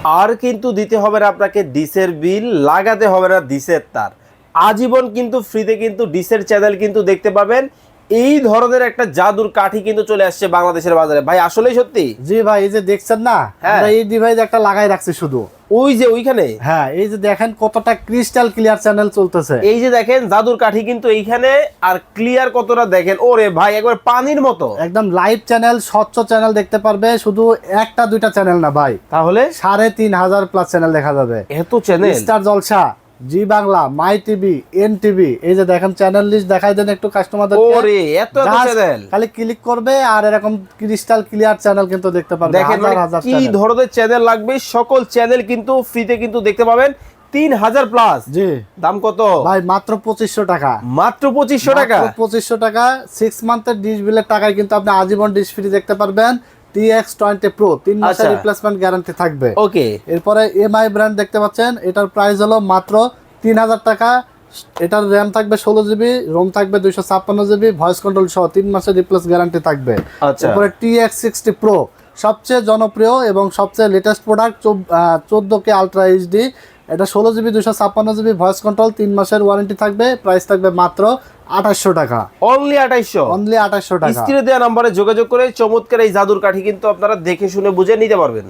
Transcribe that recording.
আর কিন্তু দিতে হবে না আপনাকে ডিসের বিল, লাগাতে হবে না ডিসের তার, আজীবন কিন্তু ফ্রিতে কিন্তু ডিসের চ্যানেল কিন্তু দেখতে পাবেন। এই ধরনের একটা জাদুর কাঠি কিন্তু চলে আসছে বাংলাদেশের বাজারে ভাই, আসলেই সত্যি? জি ভাই, এই যে দেখছেন না, আমরা এই ডিভাইস একটা লাগাই রাখছি শুধু ওই যে ওইখানে। হ্যাঁ, এই যে দেখেন কতটা ক্রিস্টাল ক্লিয়ার চ্যানেল চলতেছে। এই যে দেখেন জাদুর কাঠি কিন্তু এইখানে, আর ক্লিয়ার কতটা দেখেন, ওরে ভাই একবার পানির মতো একদম লাইভ চ্যানেল, স্বচ্ছ চ্যানেল দেখতে পারবে। শুধু একটা দুইটা চ্যানেল না ভাই, তাহলে 3500 প্লাস চ্যানেল দেখা যাবে। এত চ্যানেল, স্টার জলসা, জি বাংলা, মাই টিভি, এন টিভি। এই যে দেখেন চ্যানেল লিস্ট দেখাই দেন একটু কাস্টমারদের। ওরে এত এত চ্যানেল, খালি ক্লিক করবে আর এরকম ক্রিস্টাল ক্লিয়ার চ্যানেল কিন্তু দেখতে পারবে। দেখেন কি ধরনের চ্যানেল লাগবে সকল চ্যানেল কিন্তু ফ্রিতে কিন্তু দেখতে পাবেন। 3000 প্লাস। জি। দাম কত ভাই? মাত্র 2500 টাকা। মাত্র 2500 টাকা। 2500 টাকা। 6 মান্থের ডিশ বিলের টাকায় কিন্তু আপনি আজীবন ডিশ ফ্রি দেখতে পারবেন। TX20 Pro 3 মাসের রিপ্লেসমেন্ট গ্যারান্টি থাকবে। ওকে। এরপরে এমআই ব্র্যান্ড দেখতে পাচ্ছেন, এটার প্রাইস হলো মাত্র 3000 টাকা। এটার র্যাম থাকবে 16 জিবি, রোম থাকবে 256 জিবি, ভয়েস কন্ট্রোল সহ 3 মাসের রিপ্লেস গ্যারান্টি থাকবে। এরপরে TX60 Pro সবচেয়ে জনপ্রিয় এবং সবচেয়ে latest product, 14K ultra HD. এটা 16 জিবি, 256 জিবি, ভয়েস কন্ট্রোল, 3 মাসের ওয়ারেন্টি থাকবে। প্রাইস থাকবে মাত্র 2800 টাকা। অনলি 2800। অনলি 2800 টাকা। স্ক্রিনে দেওয়া নম্বরে যোগাযোগ করে চমৎকার এই জাদুর কাঠি কিন্তু আপনারা দেখে শুনে বুঝে নিতে পারবেন।